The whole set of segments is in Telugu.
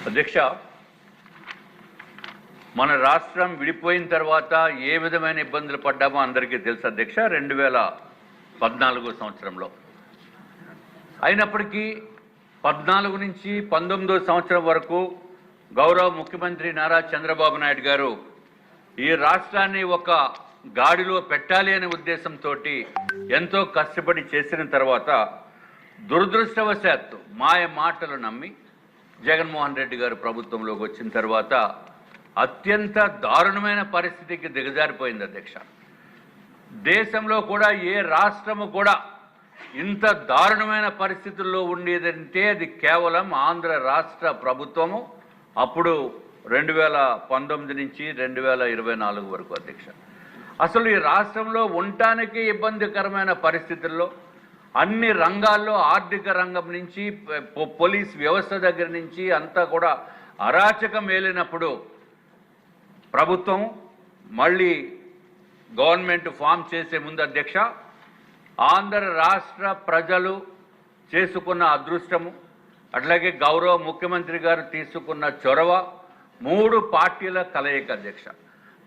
అధ్యక్ష, మన రాష్ట్రం విడిపోయిన తర్వాత ఏ విధమైన ఇబ్బందులు పడ్డామో అందరికీ తెలుసు అధ్యక్ష. 2014 సంవత్సరంలో అయినప్పటికీ 14 నుంచి 19 సంవత్సరం వరకు గౌరవ ముఖ్యమంత్రి నారా చంద్రబాబు నాయుడు గారు ఈ రాష్ట్రాన్ని ఒక గాడిలో పెట్టాలి అనే ఉద్దేశంతో ఎంతో కష్టపడి చేసిన తర్వాత దురదృష్టవశాత్తు మాయ మాటలు నమ్మి జగన్మోహన్ రెడ్డి గారు ప్రభుత్వంలోకి వచ్చిన తర్వాత అత్యంత దారుణమైన పరిస్థితికి దిగజారిపోయింది అధ్యక్ష. దేశంలో కూడా ఏ రాష్ట్రము కూడా ఇంత దారుణమైన పరిస్థితుల్లో ఉండేదంటే అది కేవలం ఆంధ్ర రాష్ట్ర ప్రభుత్వము అప్పుడు 2019 నుంచి 2024 వరకు అధ్యక్ష. అసలు ఈ రాష్ట్రంలో ఉండటానికి ఇబ్బందికరమైన పరిస్థితుల్లో అన్ని రంగాల్లో ఆర్థిక రంగం నుంచి పోలీస్ వ్యవస్థ దగ్గర నుంచి అంతా కూడా అరాచకం ఏలినప్పుడు ప్రభుత్వం మళ్ళీ గవర్నమెంట్ ఫామ్ చేసే ముందు అధ్యక్ష ఆంధ్ర రాష్ట్ర ప్రజలు చేసుకున్న అదృష్టము అట్లాగే గౌరవ ముఖ్యమంత్రి గారు తీసుకున్న చొరవ 3 పార్టీల కలయిక అధ్యక్ష.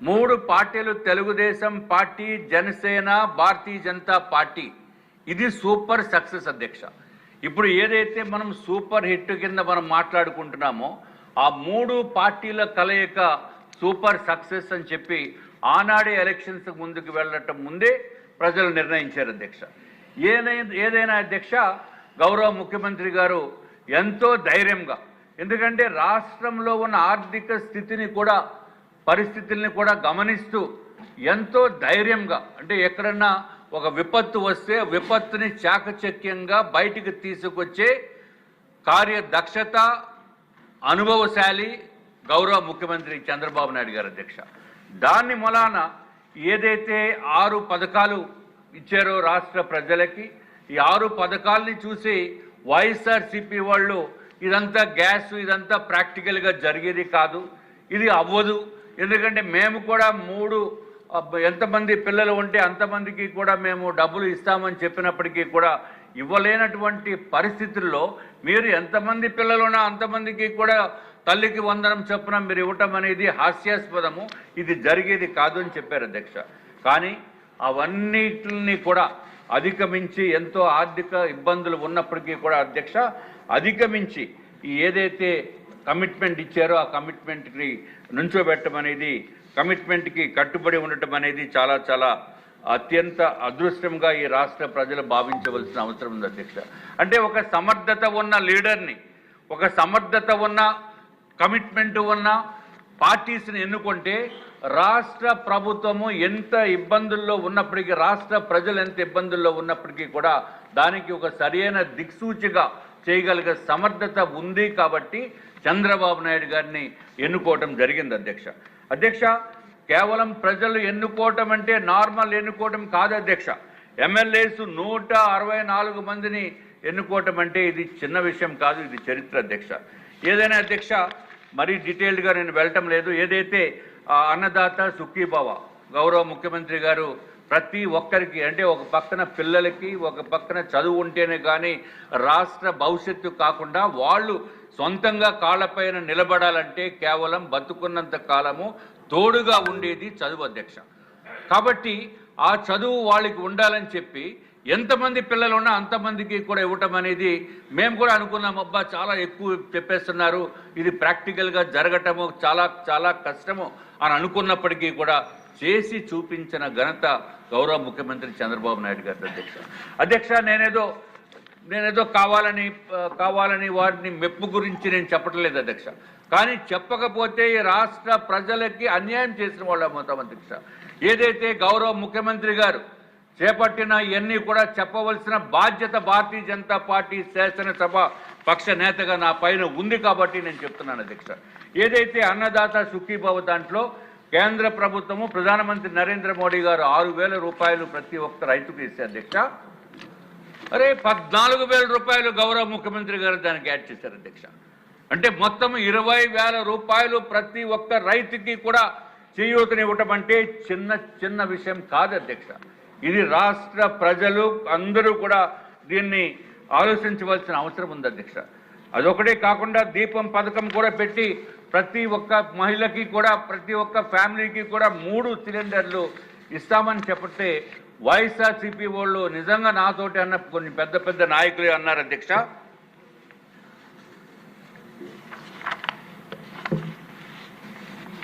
3 పార్టీలు తెలుగుదేశం పార్టీ, జనసేన, భారతీయ జనతా పార్టీ. ఇది సూపర్ సక్సెస్ అధ్యక్ష. ఇప్పుడు ఏదైతే మనం సూపర్ హిట్ కింద మనం మాట్లాడుకుంటున్నామో ఆ 3 పార్టీల కలయిక సూపర్ సక్సెస్ అని చెప్పి ఆనాడే ఎలక్షన్స్ ముందుకు వెళ్ళటం ముందే ప్రజలు నిర్ణయించారు అధ్యక్ష. ఏదైనా అధ్యక్ష గౌరవ ముఖ్యమంత్రి గారు ఎంతో ధైర్యంగా, ఎందుకంటే రాష్ట్రంలో ఉన్న ఆర్థిక స్థితిని కూడా పరిస్థితుల్ని కూడా గమనిస్తూ ఎంతో ధైర్యంగా, అంటే ఎక్కడన్నా ఒక విపత్తు వస్తే విపత్తుని చాకచక్యంగా బయటికి తీసుకొచ్చే కార్యదక్షత, అనుభవశాలి గౌరవ ముఖ్యమంత్రి చంద్రబాబు నాయుడు గారు అధ్యక్ష. దాన్ని మూలాన ఏదైతే 6 పథకాలు ఇచ్చారో రాష్ట్ర ప్రజలకి, ఈ 6 పథకాలని చూసి వైఎస్ఆర్సీపీ వాళ్ళు ఇదంతా గ్యాస్, ఇదంతా ప్రాక్టికల్గా జరిగేది కాదు, ఇది అవ్వదు, ఎందుకంటే మేము కూడా 3 ఎంతమంది పిల్లలు ఉంటే అంతమందికి కూడా మేము డబ్బులు ఇస్తామని చెప్పినప్పటికీ కూడా ఇవ్వలేనటువంటి పరిస్థితుల్లో మీరు ఎంతమంది పిల్లలున్నా అంతమందికి కూడా తల్లికి వందనం చొప్పున మీరు ఇవ్వటం అనేది హాస్యాస్పదము, ఇది జరిగేది కాదు అని చెప్పారు అధ్యక్ష. కానీ అవన్నిటిని కూడా అధిగమించి ఎంతో ఆర్థిక ఇబ్బందులు ఉన్నప్పటికీ కూడా అధ్యక్ష అధిగమించి ఏదైతే కమిట్మెంట్ ఇచ్చారో ఆ కమిట్మెంట్కి నుంచోబెట్టడం అనేది, కమిట్మెంట్కి కట్టుబడి ఉండటం అనేది చాలా చాలా అత్యంత అదృష్టంగా ఈ రాష్ట్ర ప్రజలు భావించవలసిన అవసరం ఉంది అధ్యక్ష. అంటే ఒక సమర్థత ఉన్న లీడర్ని, ఒక సమర్థత ఉన్న కమిట్మెంట్ ఉన్న పార్టీస్ని ఎన్నుకుంటే రాష్ట్ర ప్రభుత్వము ఎంత ఇబ్బందుల్లో ఉన్నప్పటికీ, రాష్ట్ర ప్రజలు ఎంత ఇబ్బందుల్లో ఉన్నప్పటికీ కూడా దానికి ఒక సరైన దిక్సూచిగా చేయగలిగే సమర్థత ఉంది కాబట్టి చంద్రబాబు నాయుడు గారిని ఎన్నుకోవటం జరిగింది అధ్యక్ష. అధ్యక్ష, కేవలం ప్రజలు ఎన్నుకోవటం అంటే నార్మల్ ఎన్నుకోవటం కాదు అధ్యక్ష. ఎమ్మెల్యేస్ 164 మందిని ఎన్నుకోవటం అంటే ఇది చిన్న విషయం కాదు, ఇది చరిత్ర అధ్యక్ష. ఏదైనా అధ్యక్ష మరీ డీటెయిల్డ్గా నేను వెళ్ళటం లేదు. ఏదైతే అన్నదాత సుఖీభవ గౌరవ ముఖ్యమంత్రి గారు ప్రతి ఒక్కరికి, అంటే ఒక పక్కన పిల్లలకి, ఒక పక్కన చదువు ఉంటేనే కానీ రాష్ట్ర భవిష్యత్తు కాకుండా వాళ్ళు సొంతంగా కాళ్ళపైన నిలబడాలంటే కేవలం బతుకున్నంత కాలము తోడుగా ఉండేది చదువు అధ్యక్ష. కాబట్టి ఆ చదువు వాళ్ళకి ఉండాలని చెప్పి ఎంతమంది పిల్లలు ఉన్నా అంతమందికి కూడా ఇవ్వటం అనేది మేము కూడా అనుకున్నాం. అబ్బా చాలా ఎక్కువ చెప్పేస్తున్నారు, ఇది ప్రాక్టికల్గా జరగటము చాలా చాలా కష్టము అని అనుకున్నప్పటికీ కూడా చేసి చూపించిన ఘనత గౌరవ ముఖ్యమంత్రి చంద్రబాబు నాయుడు గారి అధ్యక్ష. అధ్యక్ష, నేనేదో కావాలని వారిని మెప్పు గురించి నేను చెప్పట్లేదు అధ్యక్ష. కానీ చెప్పకపోతే రాష్ట్ర ప్రజలకి అన్యాయం చేసిన వాళ్ళ మొత్తం అధ్యక్ష. ఏదైతే గౌరవ ముఖ్యమంత్రి గారు చేపట్టిన ఇవన్నీ కూడా చెప్పవలసిన బాధ్యత భారతీయ జనతా పార్టీ శాసనసభ పక్ష నేతగా నా పైన ఉంది కాబట్టి నేను చెప్తున్నాను అధ్యక్ష. ఏదైతే అన్నదాత సుఖీభవ దాంట్లో కేంద్ర ప్రభుత్వము ప్రధానమంత్రి నరేంద్ర మోడీ గారు 6,000 రూపాయలు ప్రతి ఒక్క రైతుకు ఇస్తే అధ్యక్ష, అరే 14,000 రూపాయలు గౌరవ ముఖ్యమంత్రి గారు దానికి యాడ్ చేశారు అధ్యక్ష. అంటే మొత్తం 20,000 రూపాయలు ప్రతి ఒక్క రైతుకి కూడా చేయూతనివ్వటం అంటే చిన్న విషయం కాదు అధ్యక్ష. ఇది రాష్ట్ర ప్రజలు అందరూ కూడా దీన్ని ఆలోచించవలసిన అవసరం ఉంది అధ్యక్ష. అదొకటే కాకుండా దీపం పథకం కూడా పెట్టి ప్రతి ఒక్క మహిళకి కూడా ప్రతి ఒక్క ఫ్యామిలీకి కూడా 3 సిలిండర్లు ఇస్తామని చెప్పితే వైఎస్ఆర్సీపీ వాళ్ళు నిజంగా నాతోటి అన్న కొన్ని పెద్ద పెద్ద నాయకులు అన్నారు అధ్యక్ష,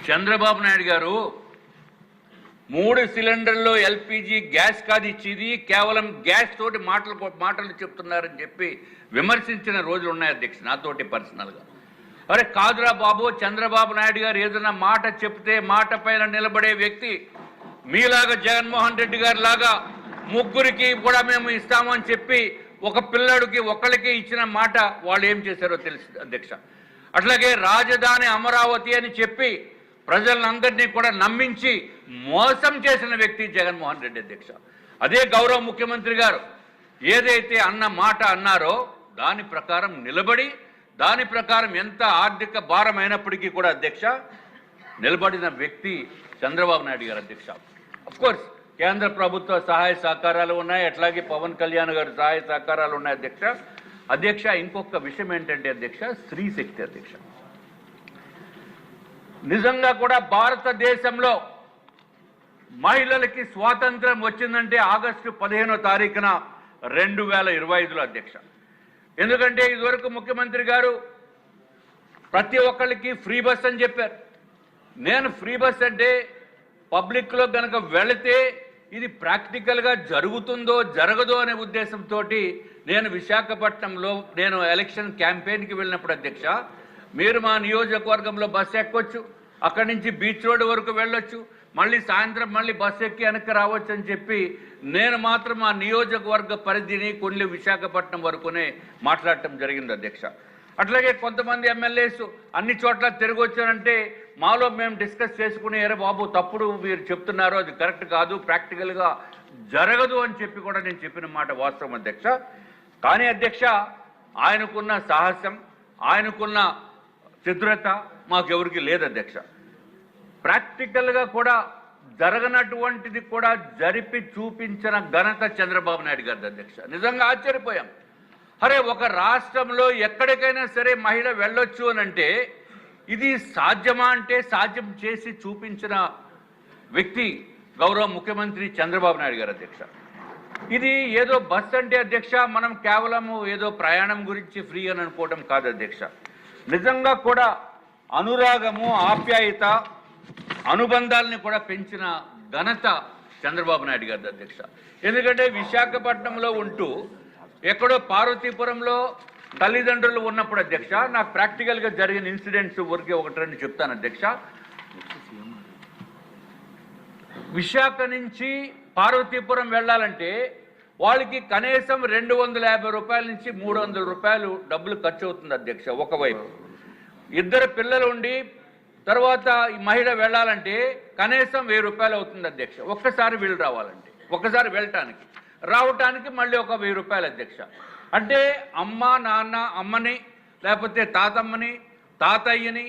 చంద్రబాబు నాయుడు గారు 3 సిలిండర్లు ఎల్పిజి గ్యాస్ కాదు ఇచ్చేది, కేవలం గ్యాస్ తోటి మాటలు చెప్తున్నారని చెప్పి విమర్శించిన రోజులు ఉన్నాయి అధ్యక్ష నాతోటి పర్సనల్గా. అరే కాదురా బాబు, చంద్రబాబు నాయుడు గారు ఏదైనా మాట చెప్తే మాట పైన నిలబడే వ్యక్తి. మీలాగా జగన్మోహన్ రెడ్డి గారి లాగా 3కి కూడా మేము ఇస్తామని చెప్పి ఒక పిల్లడికి ఒకళ్ళకి ఇచ్చిన మాట వాళ్ళు ఏం చేశారో తెలుసు అధ్యక్ష. అట్లాగే రాజధాని అమరావతి అని చెప్పి ప్రజలందరినీ కూడా నమ్మించి మోసం చేసిన వ్యక్తి జగన్మోహన్ రెడ్డి అధ్యక్ష. అదే గౌరవ ముఖ్యమంత్రి గారు ఏదైతే అన్న మాట అన్నారో దాని ప్రకారం నిలబడి దాని ప్రకారం ఎంత ఆర్థిక భారం అయినప్పటికీ కూడా అధ్యక్ష నిలబడిన వ్యక్తి చంద్రబాబు నాయుడు గారు అధ్యక్ష. అఫ్కోర్స్ కేంద్ర ప్రభుత్వ సహాయ సహకారాలు ఉన్నాయి, అట్లాగే పవన్ కళ్యాణ్ గారి సహాయ సహకారాలు ఉన్నాయి అధ్యక్ష. అధ్యక్ష ఇంకొక విషయం ఏంటంటే అధ్యక్ష స్త్రీ శక్తి అధ్యక్ష. నిజంగా కూడా భారతదేశంలో మహిళలకి స్వాతంత్రం వచ్చిందంటే ఆగస్టు 15వ తారీఖున 2025లో అధ్యక్ష. ఎందుకంటే ఇదివరకు ముఖ్యమంత్రి గారు ప్రతి ఒక్కళ్ళకి ఫ్రీ బస్ అని చెప్పారు. నేను ఫ్రీ బస్ అంటే పబ్లిక్లో కనుక వెళితే ఇది ప్రాక్టికల్గా జరుగుతుందో జరగదో అనే ఉద్దేశంతో నేను విశాఖపట్నంలో నేను ఎలక్షన్ క్యాంపెయిన్కి వెళ్ళినప్పుడు అధ్యక్ష, మీరు మా నియోజకవర్గంలో బస్సు ఎక్కొచ్చు, అక్కడి నుంచి బీచ్ రోడ్ వరకు వెళ్ళొచ్చు, మళ్ళీ సాయంత్రం మళ్ళీ బస్సు ఎక్కి వెనక్కి రావచ్చు అని చెప్పి నేను మాత్రం ఆ నియోజకవర్గ పరిధిని కొన్ని విశాఖపట్నం వరకునే మాట్లాడటం జరిగింది అధ్యక్ష. అట్లాగే కొంతమంది ఎమ్మెల్యేస్ అన్ని చోట్ల తిరిగి వచ్చారంటే మాలో మేము డిస్కస్ చేసుకుని అరే బాబు తప్పుడు మీరు చెప్తున్నారు, అది కరెక్ట్ కాదు, ప్రాక్టికల్గా జరగదు అని చెప్పి కూడా నేను చెప్పిన మాట వాస్తవం అధ్యక్ష. కానీ అధ్యక్ష ఆయనకున్న సాహసం ఆయనకున్న చతురత మాకెవరికి లేదు అధ్యక్ష. ప్రాక్టికల్గా కూడా జరగనటువంటిది కూడా జరిపి చూపించిన ఘనత చంద్రబాబు నాయుడు గారి అధ్యక్ష. నిజంగా ఆశ్చర్యపోయాం. అరే ఒక రాష్ట్రంలో ఎక్కడికైనా సరే మహిళ వెళ్ళొచ్చు అని అంటే ఇది సాధ్యమా అంటే సాధ్యం చేసి చూపించిన వ్యక్తి గౌరవ ముఖ్యమంత్రి చంద్రబాబు నాయుడు గారు అధ్యక్ష. ఇది ఏదో బస్ అంటే అధ్యక్ష మనం కేవలం ఏదో ప్రయాణం గురించి ఫ్రీ అని అనుకోవడం కాదు అధ్యక్ష. నిజంగా కూడా అనురాగము ఆప్యాయత అనుబంధాలని కూడా పెంచిన ఘనత చంద్రబాబు నాయుడు గారి అధ్యక్ష. ఎందుకంటే విశాఖపట్నంలో ఉంటూ ఎక్కడో పార్వతీపురంలో తల్లిదండ్రులు ఉన్నప్పుడు అధ్యక్ష నాకు ప్రాక్టికల్గా జరిగిన ఇన్సిడెంట్స్ ఊరికే 1-2 చెప్తాను అధ్యక్ష. విశాఖ నుంచి పార్వతీపురం వెళ్ళాలంటే వాళ్ళకి కనీసం 250 రూపాయల నుంచి 300 రూపాయలు డబ్బులు ఖర్చు అవుతుంది అధ్యక్ష. ఒకవైపు 2 పిల్లలు ఉండి తర్వాత ఈ మహిళ వెళ్ళాలంటే కనీసం 1000 రూపాయలు అవుతుంది అధ్యక్ష. ఒక్కసారి వీళ్ళు రావాలంటే, ఒక్కసారి వెళ్ళటానికి రావటానికి మళ్ళీ ఒక 1000 రూపాయలు అధ్యక్ష. అంటే అమ్మ నాన్న అమ్మని లేకపోతే తాతమ్మని తాతయ్యని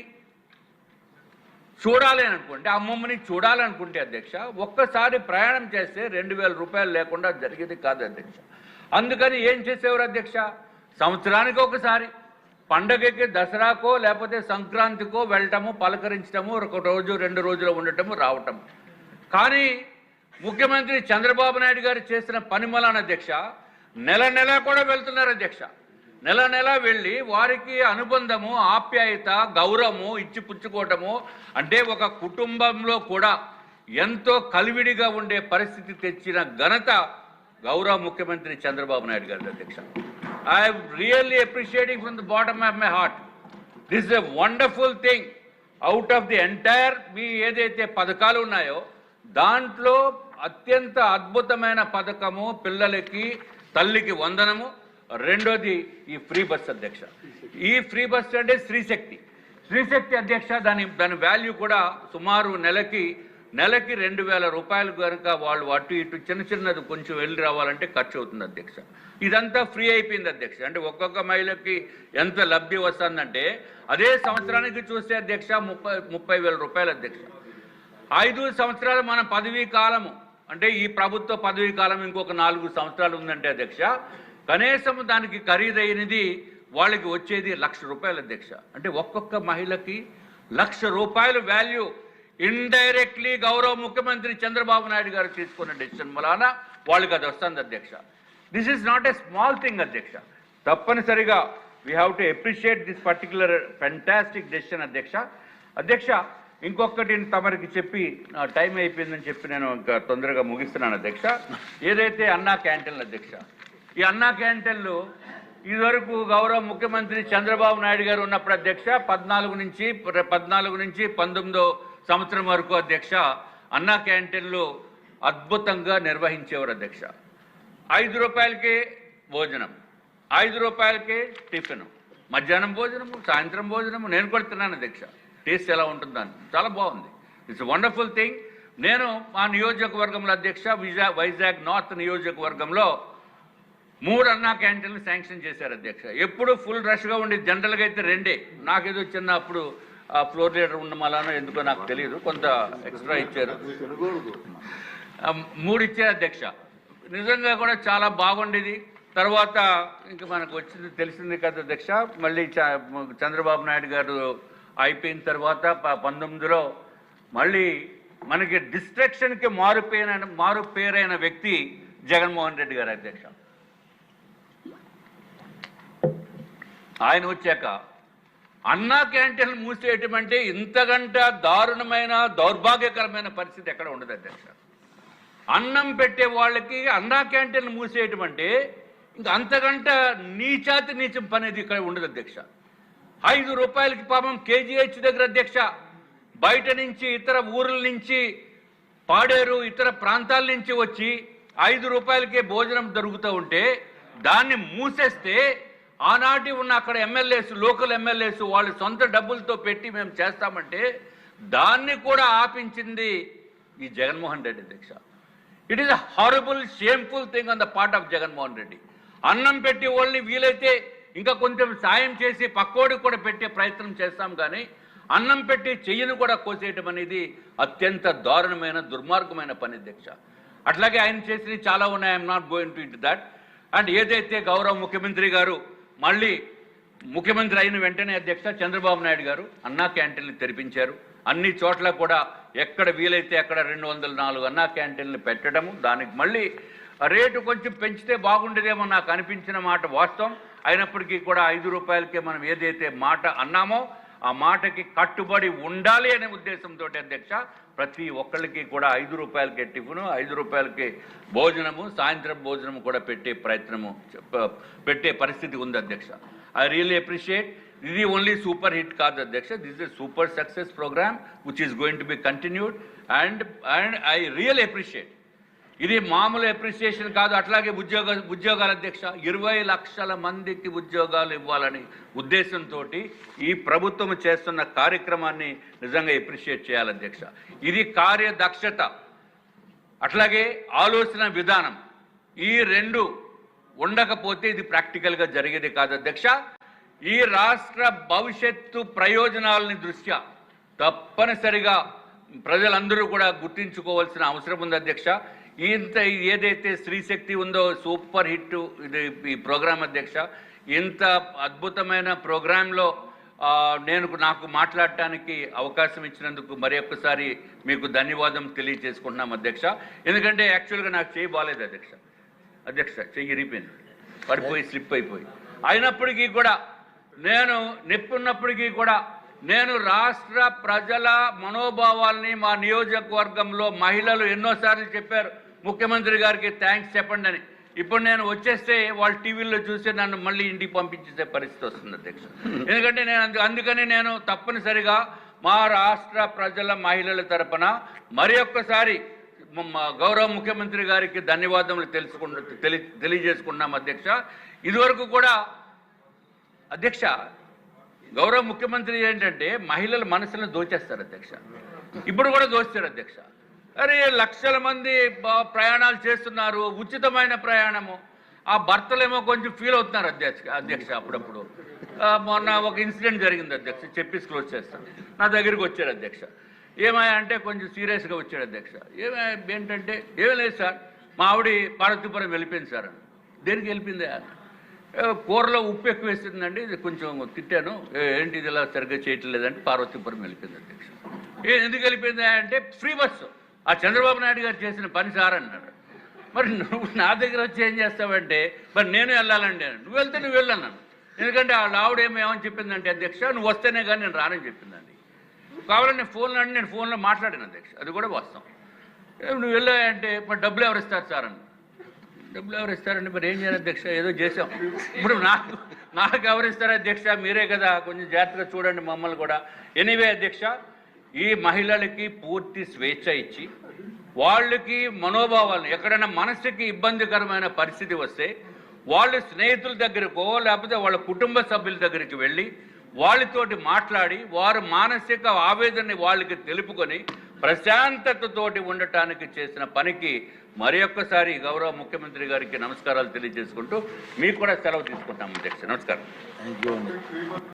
చూడాలి అనుకుంటే అమ్మమ్మని చూడాలనుకుంటే అధ్యక్ష ఒక్కసారి ప్రయాణం చేస్తే 2000 రూపాయలు లేకుండా జరిగేది కాదు అధ్యక్ష. అందుకని ఏం చేసేవారు అధ్యక్ష, సంవత్సరానికి ఒకసారి పండగకి దసరాకో లేకపోతే సంక్రాంతికో వెళ్ళటము పలకరించటము 1 రోజు 2 రోజులు ఉండటము రావటము. కానీ ముఖ్యమంత్రి చంద్రబాబు నాయుడు గారు చేసిన పనిమలాన అధ్యక్ష నెల నెల కూడా వెళ్తున్నారు అధ్యక్ష. నెల నెల వెళ్ళి వారికి అనుబంధము ఆప్యాయత గౌరవము ఇచ్చి పుచ్చుకోవటము అంటే ఒక కుటుంబంలో కూడా ఎంతో కలివిడిగా ఉండే పరిస్థితి తెచ్చిన ఘనత గౌరవ ముఖ్యమంత్రి చంద్రబాబు నాయుడు గారి అధ్యక్ష. I'm really appreciating from the bottom of my heart. This is a wonderful thing. Out of the entire మీ ఏదైతే పథకాలు ఉన్నాయో దాంట్లో అత్యంత అద్భుతమైన పథకము పిల్లలకి తల్లికి వందనము. రెండోది ఈ ఫ్రీ బస్ అధ్యక్ష. ఈ ఫ్రీ బస్ అంటే స్త్రీశక్తి అధ్యక్ష. దాని వాల్యూ కూడా సుమారు నెలకి 2000 రూపాయలు కనుక వాళ్ళు అటు ఇటు చిన్నది కొంచెం వెళ్ళి రావాలంటే ఖర్చు అవుతుంది అధ్యక్ష. ఇదంతా ఫ్రీ అయిపోయింది అధ్యక్ష. అంటే ఒక్కొక్క మహిళకి ఎంత లబ్ధి వస్తుందంటే అదే సంవత్సరానికి చూస్తే అధ్యక్ష 30,000 రూపాయలు అధ్యక్ష. 5 సంవత్సరాలు మన పదవీ కాలము అంటే ఈ ప్రభుత్వ పదవీ కాలం ఇంకొక 4 సంవత్సరాలు ఉందంటే అధ్యక్ష కనీసం దానికి ఖరీదైనది వాళ్ళకి వచ్చేది ₹1,00,000 అధ్యక్ష. అంటే ఒక్కొక్క మహిళకి ₹1,00,000 వాల్యూ ఇండైరెక్ట్లీ గౌరవ ముఖ్యమంత్రి చంద్రబాబు నాయుడు గారు తీసుకున్న డెసిషన్ వలన వాళ్ళకి అది వస్తుంది అధ్యక్ష. This is not a small thing అధ్యక్ష. తప్పనిసరిగా we have to appreciate this particular fantastic decision అధ్యక్ష. అధ్యక్ష, ఇంకొకటి తమరికి చెప్పి టైం అయిపోయిందని చెప్పి నేను ఇంకా తొందరగా ముగిస్తున్నాను అధ్యక్ష. ఏదైతే అన్నా క్యాంటీన్లు అధ్యక్ష, ఈ అన్నా క్యాంటీన్లు ఇదివరకు గౌరవ ముఖ్యమంత్రి చంద్రబాబు నాయుడు గారు ఉన్నప్పుడు అధ్యక్ష 14 నుంచి 19 సంవత్సరం వరకు అధ్యక్ష అన్నా క్యాంటీన్లు అద్భుతంగా నిర్వహించేవారు అధ్యక్ష. ₹5కే భోజనం, ₹5కే టిఫిన్, మధ్యాహ్నం భోజనము, సాయంత్రం భోజనము. నేను కూడా తిన్నాను అధ్యక్ష. టేస్ట్ ఎలా ఉంటుందని చాలా బాగుంది. It's wonderful thing. నేను మా నియోజకవర్గంలో అధ్యక్ష వైజాగ్ నార్త్ నియోజకవర్గంలో 3 అన్నా క్యాంటీన్లు శాంక్షన్ చేశారు అధ్యక్ష. ఎప్పుడు ఫుల్ రష్గా ఉండేది. జనరల్గా అయితే 2. నాకేదో చిన్న అప్పుడు ఫ్లోర్ లీడర్ ఉన్న మలానో ఎందుకో నాకు తెలియదు, కొంత ఎక్స్ట్రా ఇచ్చారు. 3 ఇచ్చారు అధ్యక్ష. నిజంగా కూడా చాలా బాగుండేది. తర్వాత ఇంకా మనకు వచ్చింది తెలిసింది కదా అధ్యక్ష. మళ్ళీ చంద్రబాబు నాయుడు గారు అయిపోయిన తర్వాత 19లో మళ్ళీ మనకి డిస్ట్రక్షన్కి మారు పేరైన వ్యక్తి జగన్మోహన్ రెడ్డి గారు అధ్యక్ష. ఆయన వచ్చాక అన్నా క్యాంటీన్లు మూసేయటం అంటే ఇంతకంట దారుణమైన దౌర్భాగ్యకరమైన పరిస్థితి ఎక్కడ ఉండదు అధ్యక్ష. అన్నం పెట్టే వాళ్ళకి అన్నా క్యాంటీన్లు మూసేయటం అంటే ఇంకా అంతకంట నీచాతి నీచం పనేది ఇక్కడ ఉండదు అధ్యక్ష. ₹5కి పాపం KGH దగ్గర అధ్యక్ష బయట నుంచి ఇతర ఊర్ల నుంచి పాడేరు ఇతర ప్రాంతాల నుంచి వచ్చి ₹5కే భోజనం దొరుకుతూ ఉంటే దాన్ని మూసేస్తే ఆనాటి ఉన్న అక్కడ ఎమ్మెల్యేస్, లోకల్ ఎమ్మెల్యేస్ వాళ్ళు సొంత డబ్బులతో పెట్టి మేము చేస్తామంటే దాన్ని కూడా ఆపించింది ఈ జగన్మోహన్ రెడ్డి అధ్యక్ష. It is a horrible shameful thing on the part of Jaganmohan Reddy. అన్నం పెట్టి వాళ్ళని వీలైతే ఇంకా కొంచెం సాయం చేసి పక్కోడికి కూడా పెట్టే ప్రయత్నం చేస్తాం, కానీ అన్నం పెట్టి చెయ్యను కూడా కోసేయటం అనేది అత్యంత దారుణమైన దుర్మార్గమైన పని అధ్యక్ష. అట్లాగే ఆయన చేసినవి చాలా ఉన్నాయి. I'm not going to it that. And ఏదైతే గౌరవ ముఖ్యమంత్రి గారు మళ్ళీ ముఖ్యమంత్రి అయిన వెంటనే అధ్యక్ష చంద్రబాబు నాయుడు గారు అన్నా క్యాంటీన్లు తెరిపించారు. అన్ని చోట్ల కూడా ఎక్కడ వీలైతే అక్కడ 204 అన్నా క్యాంటీన్లు పెట్టడము, దానికి మళ్ళీ రేటు కొంచెం పెంచితే బాగుండేదేమో నాకు అనిపించిన మాట వాస్తవం. అయినప్పటికీ కూడా ₹5కే మనం ఏదైతే మాట అన్నామో ఆ మాటకి కట్టుబడి ఉండాలి అనే ఉద్దేశంతో అధ్యక్ష ప్రతి ఒక్కళ్ళకి కూడా ₹5కే టిఫిను, ₹5కే భోజనము, సాయంత్రం భోజనము కూడా పెట్టే పరిస్థితి ఉంది అధ్యక్ష. I really appreciate. ఇది ఓన్లీ సూపర్ హిట్ కాదు అధ్యక్ష, this is super success program which is going to be continued. And I really appreciate. ఇది మామూలు అప్రిసియేషన్ కాదు. అట్లాగే ఉద్యోగాలు అధ్యక్ష 20 లక్షల మందికి ఉద్యోగాలు ఇవ్వాలని ఉద్దేశంతో ఈ ప్రభుత్వం చేస్తున్న కార్యక్రమాన్ని నిజంగా అప్రిషియేట్ చేయాలి అధ్యక్ష. ఇది కార్యదక్షత అట్లాగే ఆలోచన విధానం ఈ 2 ఉండకపోతే ఇది ప్రాక్టికల్గా జరిగేది కాదు అధ్యక్ష. ఈ రాష్ట్ర భవిష్యత్తు ప్రయోజనాలని దృష్ట్యా తప్పనిసరిగా ప్రజలందరూ కూడా గుర్తించుకోవాల్సిన అవసరం ఉంది అధ్యక్ష. ఇంత ఏదైతే స్త్రీ శక్తి ఉందో సూపర్ హిట్ ఇది ఈ ప్రోగ్రాం అధ్యక్ష. ఇంత అద్భుతమైన ప్రోగ్రాంలో నాకు మాట్లాడటానికి అవకాశం ఇచ్చినందుకు మరి ఒక్కసారి మీకు ధన్యవాదం తెలియజేసుకుంటున్నాం అధ్యక్ష. ఎందుకంటే యాక్చువల్గా నాకు చేయి బాగాలేదు అధ్యక్ష చెయ్యి ఇరిపోయింది, పడిపోయి స్లిప్ అయిపోయి. అయినప్పటికీ కూడా నేను నొప్పి ఉన్నప్పటికీ కూడా నేను రాష్ట్ర ప్రజల మనోభావాల్ని మా నియోజకవర్గంలో మహిళలు ఎన్నోసార్లు చెప్పారు ముఖ్యమంత్రి గారికి థ్యాంక్స్ చెప్పండి అని. ఇప్పుడు నేను వచ్చేస్తే వాళ్ళు టీవీలో చూసి నన్ను మళ్ళీ ఇంటికి పంపించేసే పరిస్థితి వస్తుంది అధ్యక్ష. ఎందుకంటే అందుకని నేను తప్పనిసరిగా మా రాష్ట్ర ప్రజల మహిళల తరపున మరి ఒక్కసారి గౌరవ ముఖ్యమంత్రి గారికి ధన్యవాదములు తెలియజేసుకున్నాం అధ్యక్ష. ఇదివరకు కూడా అధ్యక్ష గౌరవ ముఖ్యమంత్రి ఏంటంటే మహిళల మనసులను దోచేస్తారు అధ్యక్ష. ఇప్పుడు కూడా దోస్తారు అధ్యక్ష. అరే లక్షల మంది ప్రయాణాలు చేస్తున్నారు, ఉచితమైన ప్రయాణము. ఆ భర్తలేమో కొంచెం ఫీల్ అవుతున్నారు అధ్యక్ష. అప్పుడప్పుడు మొన్న ఒక ఇన్సిడెంట్ జరిగింది అధ్యక్ష, చెప్పేసి క్లోజ్ చేస్తాను. నా దగ్గరికి వచ్చారు అధ్యక్ష. ఏమయ్యా అంటే కొంచెం సీరియస్గా వచ్చాడు అధ్యక్ష. ఏంటంటే ఏమీ లేదు సార్, మా ఆవిడ పార్వతీపురం వెళ్ళిపోయింది సార్ అని. దేనికి వెళ్ళిపోయింది? కూరలో ఉప్పు ఎక్కువ వేసిందండి, ఇది కొంచెం తిట్టాను, ఏంటి ఇది ఇలా సరిగ్గా చేయట్లేదంటే పార్వతీపురం వెళ్ళిపోయింది అధ్యక్ష. ఎందుకు వెళ్ళిపోయింది అంటే ఫ్రీ బస్సు, ఆ చంద్రబాబు నాయుడు గారు చేసిన పని సార్ అన్నాడు. మరి నువ్వు నా దగ్గర వచ్చి ఏం చేస్తావంటే మరి నేను వెళ్ళాలండి, నువ్వు వెళ్తే నువ్వు వెళ్ళన్నాను. ఎందుకంటే ఆ ఆవిడ ఏమేమని చెప్పిందంటే అధ్యక్ష, నువ్వు వస్తేనే కానీ నేను రానని చెప్పిందండి. కావాలని నేను ఫోన్లో మాట్లాడాను అధ్యక్ష, అది కూడా వాస్తవం. నువ్వు వెళ్ళాయంటే మరి డబ్బులు ఎవరు ఇస్తారు సార్ అని. డబ్బులు ఎవరు ఇస్తారండి, మరి ఏం చేయాలి అధ్యక్ష, ఏదో చేసాం. ఇప్పుడు నాకు ఎవరు ఇస్తారు అధ్యక్ష, మీరే కదా, కొంచెం జాగ్రత్తగా చూడండి మమ్మల్ని కూడా. ఎనీవే అధ్యక్ష, ఈ మహిళలకి పూర్తి స్వేచ్ఛ ఇచ్చి వాళ్ళకి మనోభావాలను, ఎక్కడైనా మనసుకి ఇబ్బందికరమైన పరిస్థితి వస్తే వాళ్ళ స్నేహితుల దగ్గరకో లేకపోతే వాళ్ళ కుటుంబ సభ్యుల దగ్గరికి వెళ్ళి వాళ్ళతోటి మాట్లాడి వారు మానసిక ఆవేదనని వాళ్ళకి తెలుపుకొని ప్రశాంతతతోటి ఉండటానికి చేసిన పనికి మరి ఒక్కసారి గౌరవ ముఖ్యమంత్రి గారికి నమస్కారాలు తెలియజేసుకుంటూ మీకు కూడా సెలవు తీసుకుంటాం అధ్యక్ష. నమస్కారం.